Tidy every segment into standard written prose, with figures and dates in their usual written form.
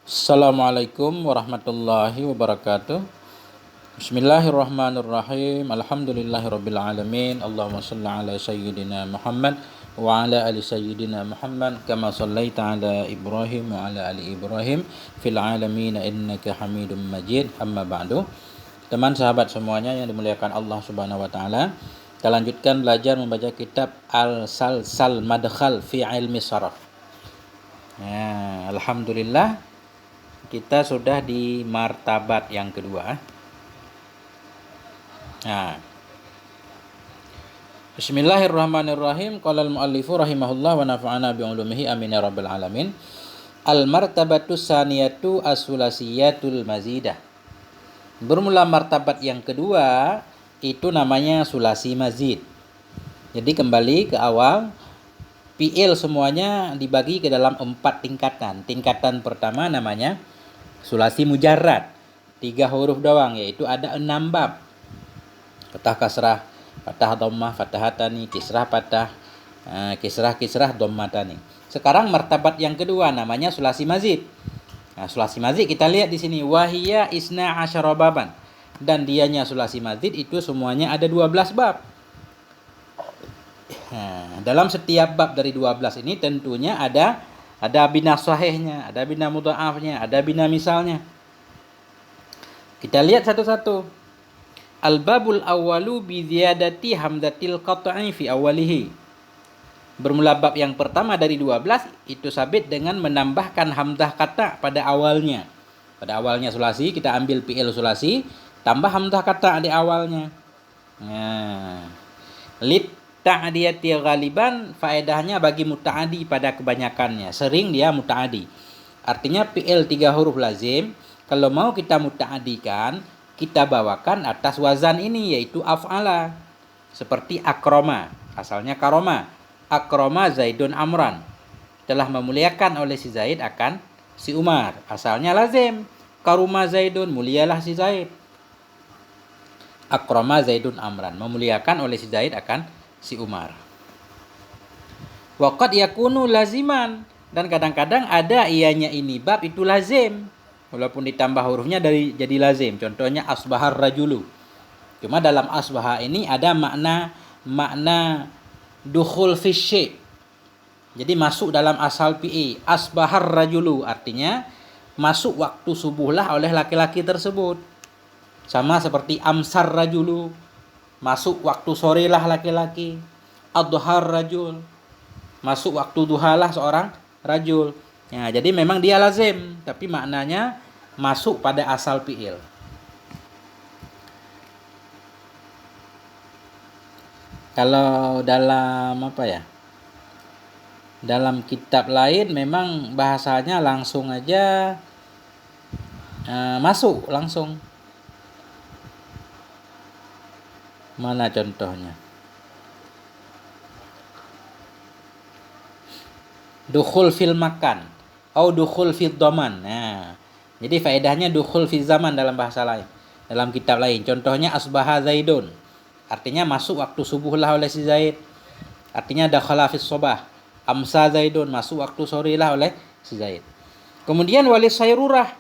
Assalamualaikum warahmatullahi wabarakatuh. Bismillahirrahmanirrahim. Alhamdulillahirabbil alamin. Allahumma shalli ala sayyidina Muhammad wa ala ali sayyidina Muhammad kama shallaita ala Ibrahim wa ala ali Ibrahim fil alamin innaka Hamidum Majid. Amma ba'du. Teman sahabat semuanya yang dimuliakan Allah Subhanahu wa taala, kita lanjutkan belajar membaca kitab Al-Salsal Madkhal fi Ilmi Sharaf. Ya, alhamdulillah kita sudah di martabat yang kedua. Nah, Bismillahirrahmanirrahim. Qala al-muallifu rahimahullah wa nafa'ana bi ulumihi amin ya rabbal alamin. Al-martabatu saniyatu as-sulasiyatul mazidah. Bermula martabat yang kedua itu namanya sulasi mazid. Jadi kembali ke awal, fi'il semuanya dibagi ke dalam 4 tingkatan. Tingkatan pertama namanya sulasi mujarrad, 3 huruf doang, yaitu ada 6 bab. Fathah kasrah, fathah dhammah, fathahatani, kisrah patah, kisrah dhammatani. Sekarang martabat yang kedua namanya sulasi mazid. Nah, sulasi mazid kita lihat di sini, wahiya isna asyara baban. Dan dianya sulasi mazid itu semuanya ada 12 bab. Nah, dalam setiap bab dari 12 ini tentunya ada bina sahihnya, ada bina mudha'afnya, ada bina misalnya. Kita lihat satu-satu. Al-babul awwalu bi ziyadati hamdatil qat'i fi awwalihi. Bermula bab yang pertama dari 12 itu sabit dengan menambahkan hamzah kata pada awalnya. Pada awalnya sulasi kita ambil fi'il sulasi, tambah hamzah kata di awalnya. Nah, lit ta'diyati ghaliban, faedahnya bagi muta'adi pada kebanyakannya. Sering dia muta'adi. Artinya fi'il 3 huruf lazim, kalau mau kita muta'adikan, kita bawakan atas wazan ini, yaitu af'ala. Seperti akroma, asalnya karoma. Akroma Zaidun Amran. Telah memuliakan oleh si Zaid akan si Umar. Asalnya lazim. Karuma Zaidun, mulialah si Zaid. Akroma Zaidun Amran, memuliakan oleh si Zaid akan si Umar. Waqad yakunu laziman, dan kadang-kadang ada ianya ini bab itu lazim, walaupun ditambah hurufnya jadi lazim. Contohnya asbahar rajulu. Cuma dalam asbaha ini ada makna dukhul fi syai'. Jadi masuk dalam asal fi'il. Asbahar rajulu artinya masuk waktu subuhlah oleh laki-laki tersebut. Sama seperti amsar rajulu, masuk waktu sorelah laki-laki. Adhar rajul, masuk waktu duhalah seorang rajul. Ya, jadi memang dia lazim, tapi maknanya masuk pada asal fi'il. Kalau dalam dalam kitab lain memang bahasanya langsung aja masuk langsung. Mana contohnya? Dukhul fil makan atau dukhul fil dhaman. Nah, jadi faedahnya dukhul fil zaman dalam bahasa lain, dalam kitab lain. Contohnya asbaha Zaidun, artinya masuk waktu subuh lah oleh si Zaid. Artinya dakhala fis sobah. Amsa Zaidun, masuk waktu sore lah oleh si Zaid. Kemudian walis sayrurah.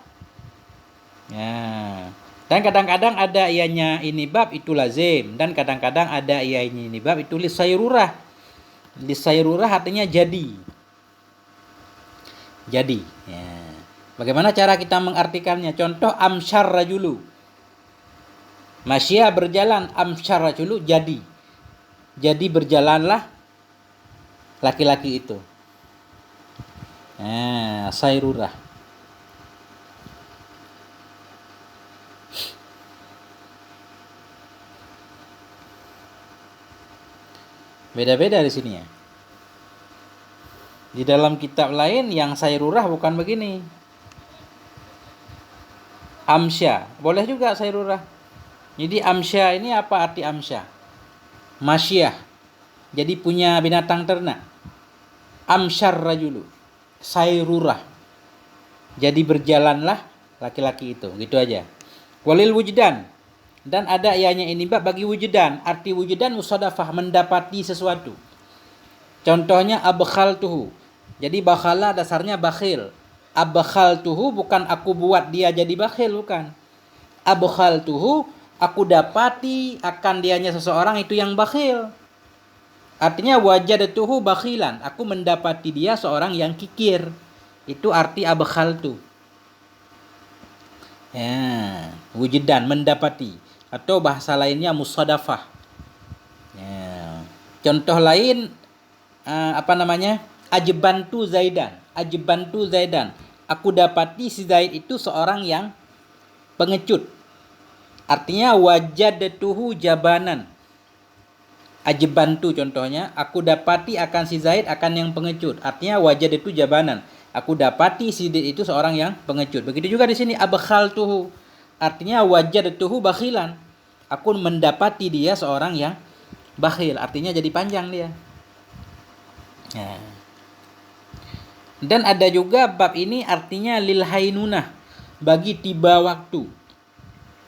Ya. Dan kadang-kadang ada ianya ini bab itu lazim, dan kadang-kadang ada ianya ini bab itu lisayrurah. Lisayrurah artinya jadi. Jadi. Ya. Bagaimana cara kita mengartikannya? Contoh amsyar rajulu. Masya berjalan, amsyar rajulu jadi. Jadi berjalanlah laki-laki itu. Nah, sayrurah. Beda-beda di sini ya. Di dalam kitab lain yang sayrurah bukan begini. Amsya, boleh juga sayrurah. Jadi amsya ini apa arti amsya? Masyah, jadi punya binatang ternak. Amsyar rajulu, sayrurah, jadi berjalanlah laki-laki itu. Gitu aja. Walil wujdan, dan ada ianya ini bagi wujdan. Arti wujdan musadafah, mendapati sesuatu. Contohnya abkhaltuhu, jadi bakhala dasarnya bakhil. Abkhaltuhu bukan aku buat dia jadi bakhil, bukan. Abkhaltuhu aku dapati akan dianya seseorang itu yang bakhil. Artinya wajadtuhu bakhilan, aku mendapati dia seorang yang kikir. Itu arti abkhaltu. Ya, wujudan mendapati, atau bahasa lainnya musadafah. Ya. Contoh lain Ajbantu Zaidan. Ajbantu Zaidan. Aku dapati si Zaid itu seorang yang pengecut. Artinya wajadtuhu jabanan. Ajbantu contohnya, aku dapati akan si Zaid akan yang pengecut. Artinya wajadtu jabanan. Aku dapati si Zaid itu seorang yang pengecut. Begitu juga di sini abkhaltuhu. Artinya wajadtuhu bakhilan. Aku mendapati dia seorang yang bakhil. Artinya jadi panjang dia. Ya. Dan ada juga bab ini artinya lil hainunah, bagi tiba waktu.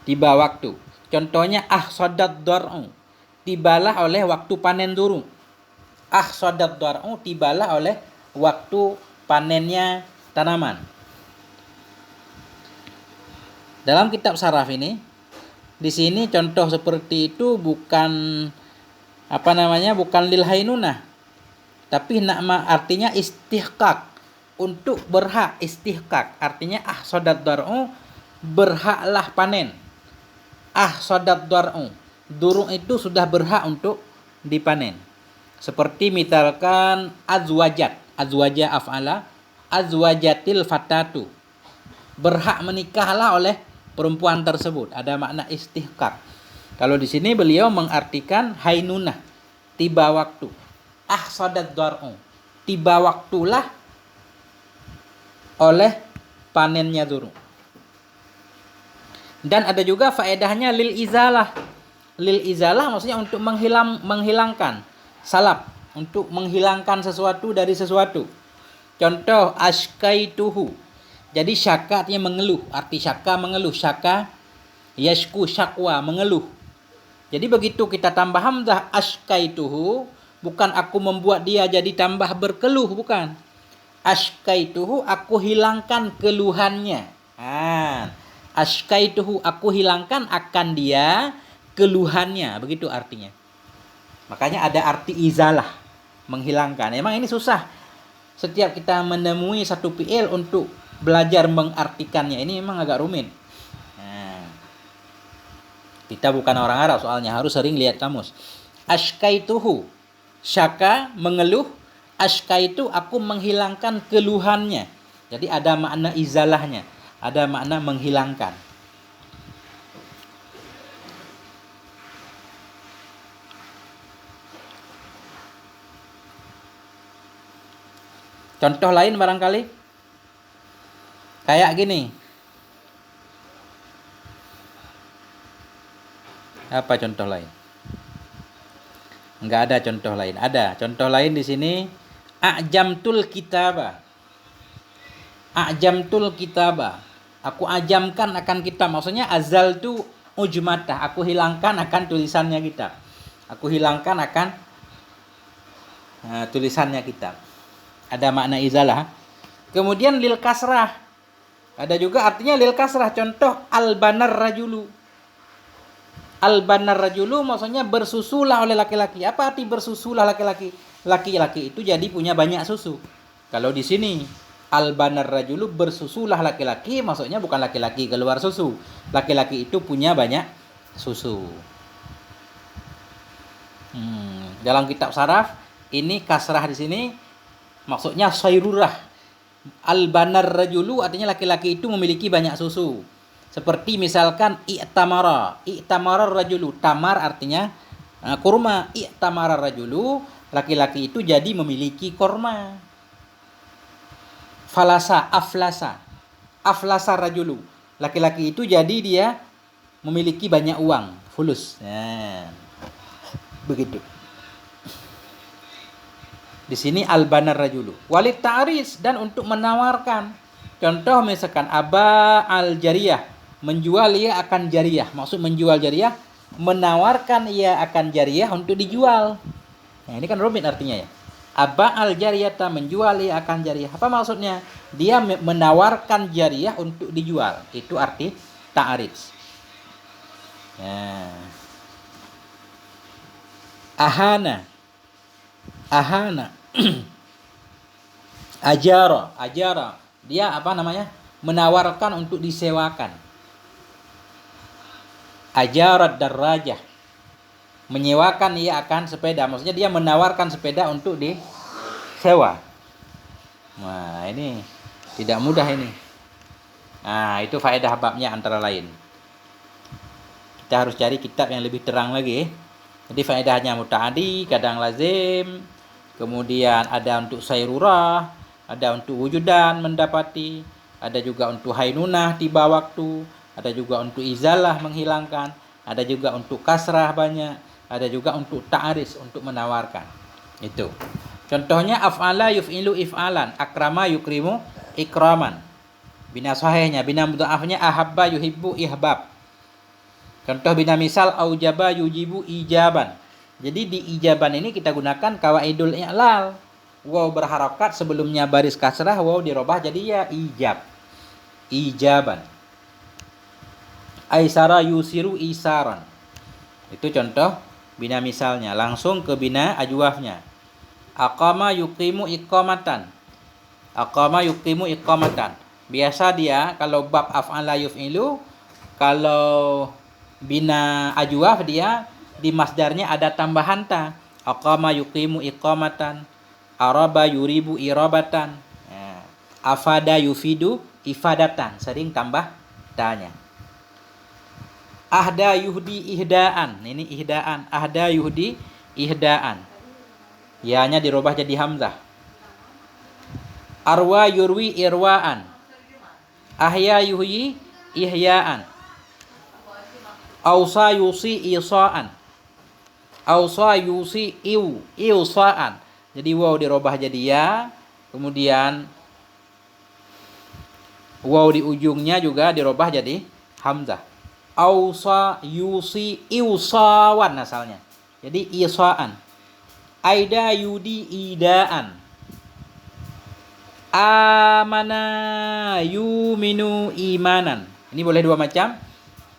Tiba waktu. Contohnya ahsadat dar'u, tibalah oleh waktu panen durung. Ahsadat dar'u, tibalah oleh waktu panennya tanaman. Dalam kitab saraf ini, di sini contoh seperti itu bukan bukan lil hainunah, tapi nama artinya istihqaq, untuk berhak. Istihqaq artinya ahsadat dar'u, berhaklah panen. Ahsadat dar'u, durung itu sudah berhak untuk dipanen. Seperti misalkan azwajat, azwaja af'ala, azwajatil fatatu, berhak menikahlah oleh perempuan tersebut. Ada makna istihqaq. Kalau di sini beliau mengartikan hainunah, tiba waktu. Ahsadat dar'u, tiba waktulah oleh panennya durung. Dan ada juga faedahnya lil izalah. Lil izalah maksudnya untuk menghilangkan. Salab, untuk menghilangkan sesuatu dari sesuatu. Contoh ashkaituhu. Jadi syaka artinya mengeluh. Arti syaka mengeluh. Syaka yashku syakwa, mengeluh. Jadi begitu kita tambah hamzah ashkaituhu, bukan aku membuat dia jadi tambah berkeluh, bukan. Ashkaituhu, aku hilangkan keluhannya. Ashkaituhu, aku hilangkan akan dia keluhannya. Begitu artinya. Makanya ada arti izalah, menghilangkan. Emang ini susah. Setiap kita menemui satu fi'il untuk belajar mengartikannya, ini memang agak rumit. Kita bukan orang Arab soalnya, harus sering lihat kamus. Ashkaituhu, syaka mengeluh. Ashkaitu, aku menghilangkan keluhannya. Jadi ada makna izalahnya, ada makna menghilangkan. Contoh lain barangkali kayak gini. Apa contoh lain? Enggak ada contoh lain. Ada contoh lain di sini. A'jamtul kitaba. A'jamtul kitaba. Aku ajamkan akan kitab. Maksudnya azaltu ujmatah. Aku hilangkan akan tulisannya kitab. Aku hilangkan akan tulisannya kitab. Ada makna izalah. Kemudian lil kasrah. Ada juga artinya lil kasrah. Contoh albanar rajulu. Albanar rajulu maksudnya bersusulah oleh laki-laki. Apa arti bersusulah laki-laki? Laki-laki itu jadi punya banyak susu. Kalau di sini albanar rajulu, bersusulah laki-laki, maksudnya bukan laki-laki keluar susu. Laki-laki itu punya banyak susu. Dalam kitab saraf ini kasrah di sini maksudnya sayrurah. Albanar rajulu artinya laki-laki itu memiliki banyak susu. Seperti misalkan i'tamara. I'tamara rajulu. Tamar artinya kurma. I'tamara rajulu, laki-laki itu jadi memiliki kurma. Falasa, aflasa. Aflasa rajulu. Laki-laki itu jadi dia memiliki banyak uang. Fulus. Begitu. Di sini albanar rajulu. Walit ta'ris, dan untuk menawarkan. Contoh misalkan aba al jariyah, menjual ia akan jariyah. Maksud menjual jariyah, menawarkan ia akan jariyah untuk dijual. Nah, ini kan rumit artinya ya. Aba'al jariyata, menjual ia akan jariyah. Apa maksudnya? Dia menawarkan jariyah untuk dijual. Itu arti ta'rid. Ya. Ahana. Ajara. Dia apa namanya? Menawarkan untuk disewakan. Ajarat darrajah. Menyewakan ia akan sepeda. Maksudnya dia menawarkan sepeda untuk disewa. Nah, ini tidak mudah ini. Nah, itu faedah babnya antara lain. Kita harus cari kitab yang lebih terang lagi. Jadi faedahnya muta'adi, kadang lazim, kemudian ada untuk sayrurah, ada untuk wujudan mendapati, ada juga untuk hainunah tiba waktu, ada juga untuk izalah menghilangkan, ada juga untuk kasrah banyak, ada juga untuk ta'aris untuk menawarkan. Itu. Contohnya af'ala yuf'ilu if'alan, akrama yukrimu ikraman. Bina sahihnya, bina mudha'afnya ahabba yuhibbu ihbab. Contoh bina misal aujaba yujibu ijaban. Jadi di ijaban ini kita gunakan kawaidul i'lal. Waw berharakat sebelumnya baris kasrah, waw dirubah jadi ya ijab. Ijaban. Aisara yusiru isaran. Itu contoh bina misalnya. Langsung ke bina ajwafnya. Aqama yuqimu iqamatan. Aqama yuqimu iqamatan. Biasa dia kalau bab af'ala yuf'ilu, kalau bina ajwaf dia di masdarnya ada tambahan ta. Aqama yuqimu iqamatan, araba yuribu irabatan, afada yufidu ifadatan, sering tambah tanya. Ahda yuhdi ihdaan, ini ihdaan. Ahda yuhdi ihdaan, ya-nya dirubah jadi hamzah. Arwa yurwi irwaan, ahya yuhyi ihyaan. Ausa yusi isaan, ausa yusi iwsaan. Jadi waw dirubah jadi ya, kemudian waw di ujungnya juga dirubah jadi hamzah. Ausa yusi iwsawan asalnya, jadi isaan. Aida yudi idaan, amana yuminu imanan. Ini boleh dua macam.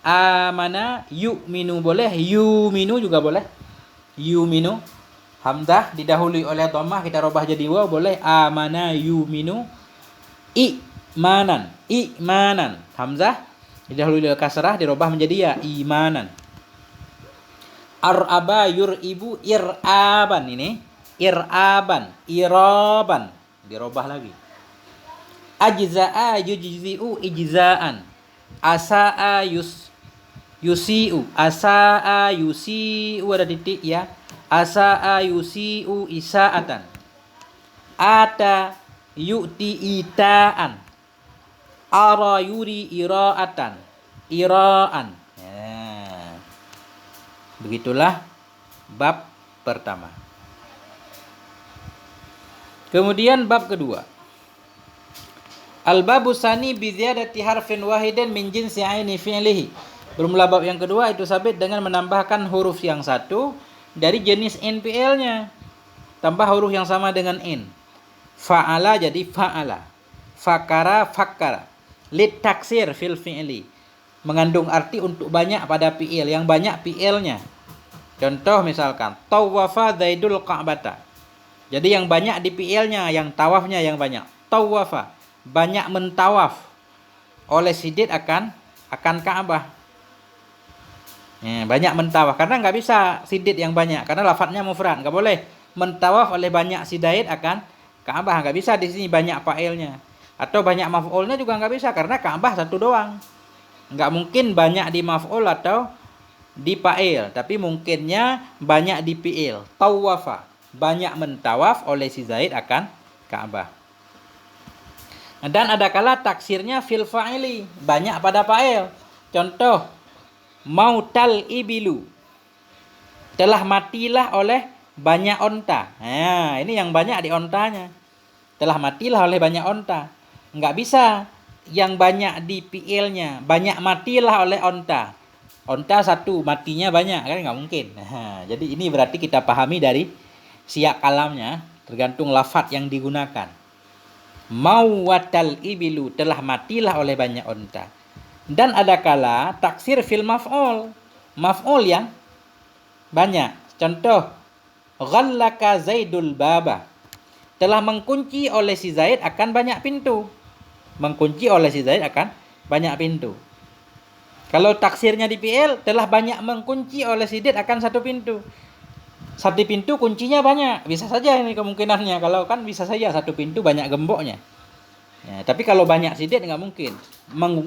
Amana yu'minu boleh, yuminu juga boleh. Yuminu hamzah didahului oleh dhammah kita rubah jadi waw boleh. Amana yuminu imanan. Hamzah didahului oleh kasrah dirubah menjadi ya imanan. Araba yuribu iraban, ini iraban, iraban dirubah lagi. Ajza'a yujzi'u ijza'an. Asa'a yusi'u, asa'a yusi'u ada titik ya. Asa'a yusi'u isa'atan. Ata yu'ti ita'an. Ara yuri ira'atan, ira'an. Ya. Begitulah bab pertama. Kemudian bab kedua. Al-babu sani bi ziyadati harfin wahidin min jinsi aini fi'lihi. Bermula bab yang kedua itu sabit dengan menambahkan huruf yang satu dari jenis in fi'ilnya. Tambah huruf yang sama dengan in. Fa'ala jadi fa'ala. Fakara fakkara. Lit taksir fil fi'li. Mengandung arti untuk banyak pada fi'il, yang banyak fi'ilnya. Contoh misalkan tawafa zaidul ka'bata. Jadi yang banyak di fi'ilnya, yang tawafnya yang banyak. Tawafa, banyak mentawaf oleh Sidid akan Ka'bah. Ya, banyak mentawaf, karena nggak bisa Sidid yang banyak, karena lafadznya mufrad, nggak boleh mentawaf oleh banyak Sidaid akan Ka'bah, nggak bisa di sini banyak fa'ilnya. Atau banyak maf'ulnya juga nggak bisa, karena Ka'bah satu doang. Nggak mungkin banyak di maf'ul atau di fa'il, tapi mungkinnya banyak di fi'il. Tawafa, banyak mentawaf oleh si Zaid akan Ka'bah. Dan ada kala taksirnya fil fa'ili, banyak pada fa'il. Contoh, mautal ibilu, telah matilah oleh banyak onta. Nah, ini yang banyak di ontanya. Telah matilah oleh banyak onta. Nggak bisa yang banyak di fi'ilnya, banyak matilah oleh onta. Onta satu, matinya banyak, kan nggak mungkin. Nah, jadi ini berarti kita pahami dari siyak kalamnya. tergantung lafaz yang digunakan. Mauwatal ibilu, telah matilah oleh banyak unta. Dan ada kala taksir fil maf'ul, maf'ul yang banyak. Contoh, ghallaka Zaidul baba, telah mengkunci oleh si Zaid akan banyak pintu. Mengkunci oleh si Zaid akan banyak pintu. Kalau taksirnya di fi'il, telah banyak mengkunci oleh si Zaid akan satu pintu. Satu pintu kuncinya banyak, bisa saja ini kemungkinannya. Kalau kan bisa saja satu pintu banyak gemboknya. Ya, tapi kalau banyak si Zaid nggak mungkin.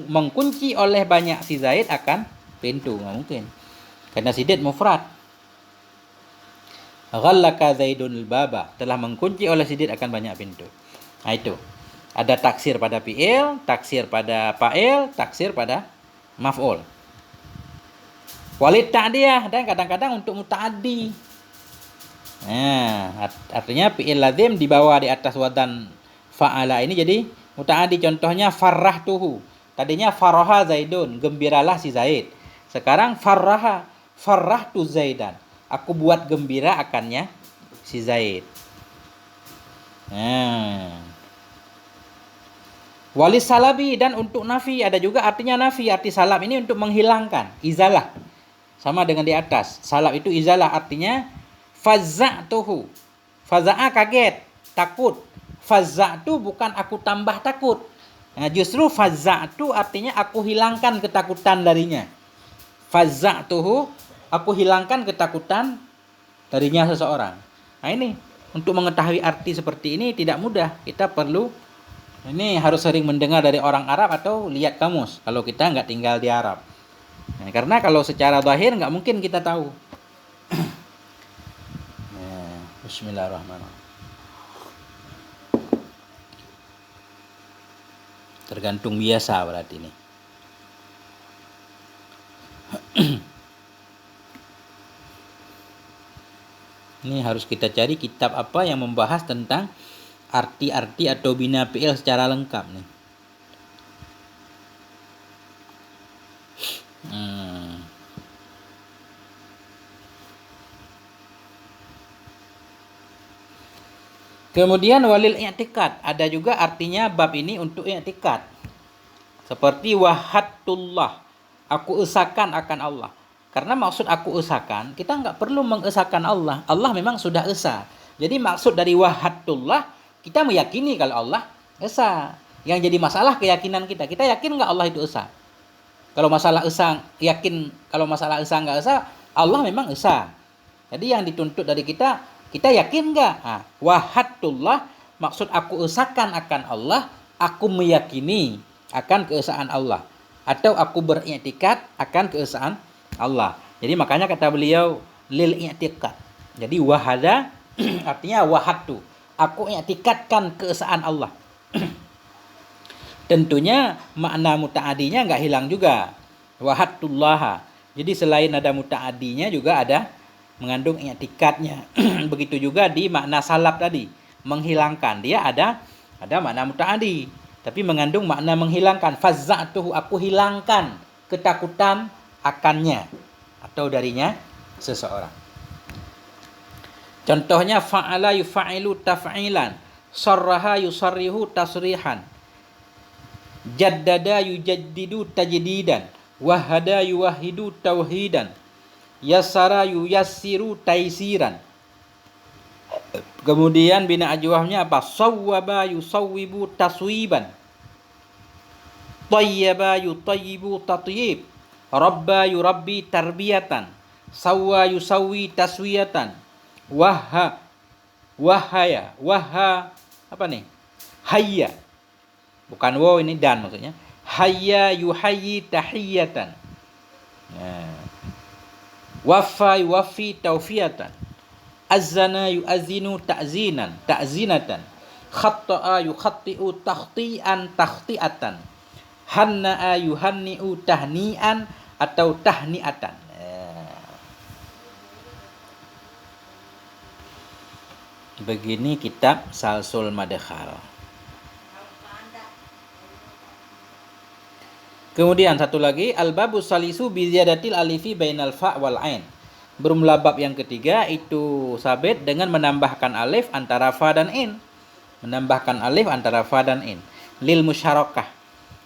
Mengkunci oleh banyak si Zaid akan pintu, nggak mungkin. Karena si Zaid mufrad. Ghallaka Zaidul baba, telah mengkunci oleh si Zaid akan banyak pintu. Nah itu. Ada taksir pada fi'il, taksir pada fa'il, taksir pada maf'ul. Walid ta'diyah, dan kadang-kadang untuk muta'addi. Nah, artinya fi'il lazim dibawa di atas wadan fa'ala ini jadi muta'addi. Contohnya farrahtuhu. Tadinya faraha Zaidun, gembiralah si Zaid. Sekarang farrahtu Zaidan. Aku buat gembira akannya si Zaid. Nah. Walis salabi, dan untuk nafi ada juga artinya nafi. Arti salab ini untuk menghilangkan, izalah. Sama dengan di atas. Salab itu izalah, artinya faza'tuhu. Faza'a kaget, takut. Faza'tu bukan aku tambah takut. Nah, justru faza'tu artinya aku hilangkan ketakutan darinya. Faza'tuhu, aku hilangkan ketakutan darinya seseorang. Nah ini, untuk mengetahui arti seperti ini tidak mudah. Kita perlu, ini harus sering mendengar dari orang Arab atau lihat kamus. Kalau kita nggak tinggal di Arab. Nah, karena kalau secara zahir nggak mungkin kita tahu. Bismillahirrahmanirrahim. Tergantung biasa berarti ini. Ini harus kita cari kitab apa yang membahas tentang arti-arti atau bina fi'il secara lengkap nih. Kemudian walil i'tikad, ada juga artinya bab ini untuk i'tikad. Seperti wahattullah, aku esakan akan Allah. Karena maksud aku esakan, kita nggak perlu mengesakan Allah. Allah memang sudah esa. Jadi maksud dari wahattullah, kita meyakini kalau Allah esa. Yang jadi masalah keyakinan kita. Kita yakin nggak Allah itu esa? Kalau masalah esa, yakin. Kalau masalah esa nggak esa, Allah memang esa. Jadi yang dituntut dari kita yakin nggak? Nah, wahattullah, maksud aku esakan akan Allah, aku meyakini akan keesaan Allah. Atau aku beriktikad akan keesaan Allah. Jadi makanya kata beliau lil i'tikad. Jadi wahada artinya wahattu, aku i'tikadkan keesaan Allah. Tentunya makna muta'adinya nggak hilang juga. Wahattullah. Jadi selain ada muta'adinya juga ada mengandung i'tikadnya. Begitu juga di makna salab tadi, menghilangkan. Dia ada makna muta'adi, tapi mengandung makna menghilangkan. Fazza'tuhu, aku hilangkan ketakutan akannya atau darinya seseorang. Contohnya fa'ala yufa'ilu taf'ilan, sarraha yusarrihu tasrihan, jaddada yujaddidu tajdidan, wahada yuwahidu tauhidan, yassara yuyassiru taisiran. Kemudian bina ajwahnya apa? Sawwaba yusawwibu taswiban, tayyaba yutayyibu tatyib, rabba yurabbi tarbiyatan, sawwa yusawwi taswiyatan, wahha apa nih? Hayya. Bukan wow, ini dan maksudnya. Hayya yuhayyi tahiyatan. Nah. Wafa yuwafi taufiyatan, azana yuazinu ta'zinatan, khatta'a yukhatti'u takhti'an takhti'atan, hanna'a yuhanni'u tahni'an atau tahni'atan. Begini kitab Salsul Madkhal. Kemudian satu lagi, al-babu salisu bi ziyadatil alifi bainal fa' wal ain. Bermula bab yang ketiga itu sabit dengan menambahkan alif antara fa dan in. Menambahkan alif antara fa dan in. Lil musyarakah.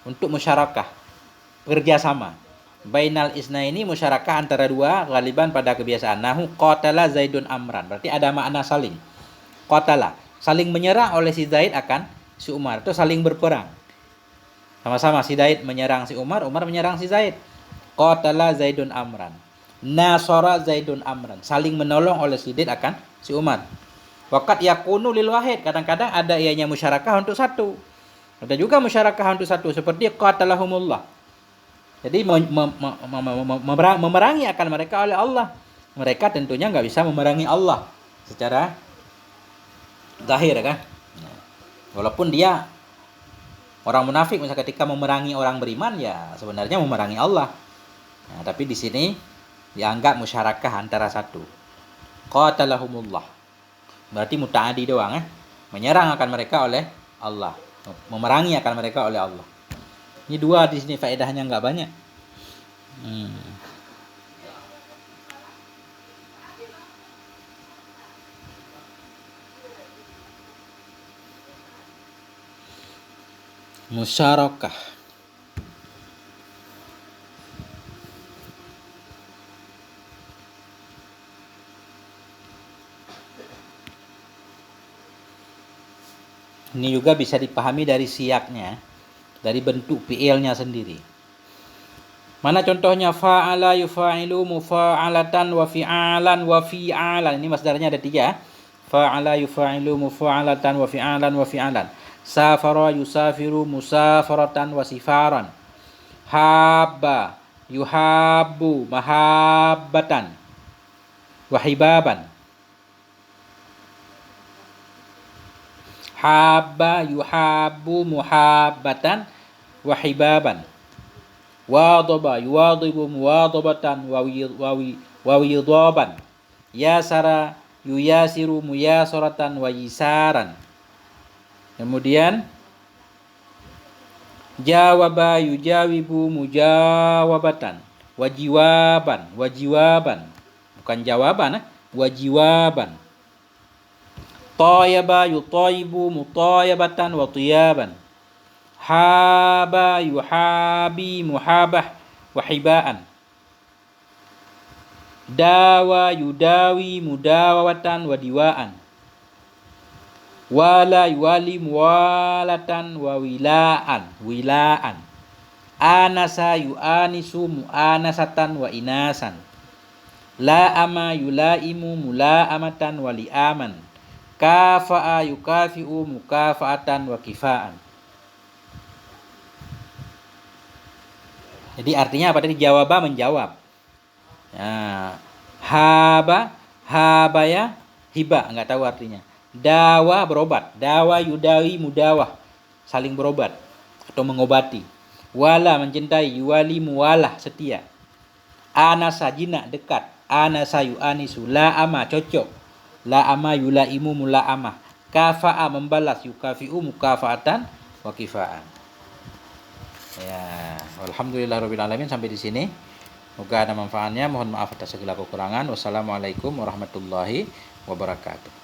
Untuk musyarakah. Kerjasama. Bainal isnaini musyarakah antara dua galiban pada kebiasaan. Nahu qatala Zaidun Amran. Berarti ada makna saling. Qatala. Saling menyerang oleh si Zaid akan si Umar. Itu saling berperang. Sama-sama si Zaid menyerang si Umar, Umar menyerang si Zaid. Qatala Zaidun Amran. Nasara Zaidun Amran. Saling menolong oleh si Zaid akan si Umar. Waqat yakunu lil wahid. Kadang-kadang ada ianya musyarakah untuk satu. Ada juga musyarakah untuk satu. Seperti qatalahumullah. Jadi memerangi akan mereka oleh Allah. Mereka tentunya nggak bisa memerangi Allah secara zahir kan. Walaupun dia orang munafik misalnya ketika memerangi orang beriman ya sebenarnya memerangi Allah. Nah, tapi di sini dianggap musyarakah antara satu. Qatalahumullah. Berarti muta'adi doang Menyerang akan mereka oleh Allah. Memerangi akan mereka oleh Allah. Ini dua di sini faedahnya nggak banyak. Musyarakah. Ini juga bisa dipahami dari siaknya, dari bentuk fi'ilnya sendiri. Mana contohnya? Fa'ala yufa'ilu mufa'alatan wa fi'alan wa fi'alan. Ini masdarnya ada 3. Fa'ala yufa'ilu mufa'alatan wa fi'alan wa fi'alan. Safara yusafiru musafaratan wa sifaran. Habba yuhabbu mahabbatan wa hibaban. Habba yuhabbu muhabbatan wa hibaban. Wadaba yuwadibu muwadabatan wa widaban. Yasara yuyasiru muyasaratan wa yisaran. Kemudian jawaba yujawibu mujawabatan wa jiwaban. Bukan jawaban, wa jiwaban. Tayaba yutayibu mutayabatan wa tiyaban. Haba yuhabi muhabah wa hibaan. Dawa yudawi mudawatan wa diwaan. Wala yuwali muwalatan wa wilaan. Anasa yuanisu muanasatan wa inasan. La'ama yulaimu mula'amatan wa li'aman. Kafa'a yukafi'u mukafa'atan wa kifa'an. Jadi artinya apa tadi? Jawaba menjawab. Nah, habaya hiba, enggak tahu artinya. Dawa berobat. Dawa yudawi mudawah, saling berobat atau mengobati. Wala mencintai, yuwali muwalah setia. Anasa jinak dekat. Anasa yuanisu la'ama cocok. La'ama yulaimu mula'amah. Kafa'a membalas, yukafi'u mukafa'atan wa kifa'an. Ya, alhamdulillahirabbil alamin. Sampai di sini. Semoga ada manfaatnya. Mohon maaf atas segala kekurangan. Wassalamualaikum warahmatullahi wabarakatuh.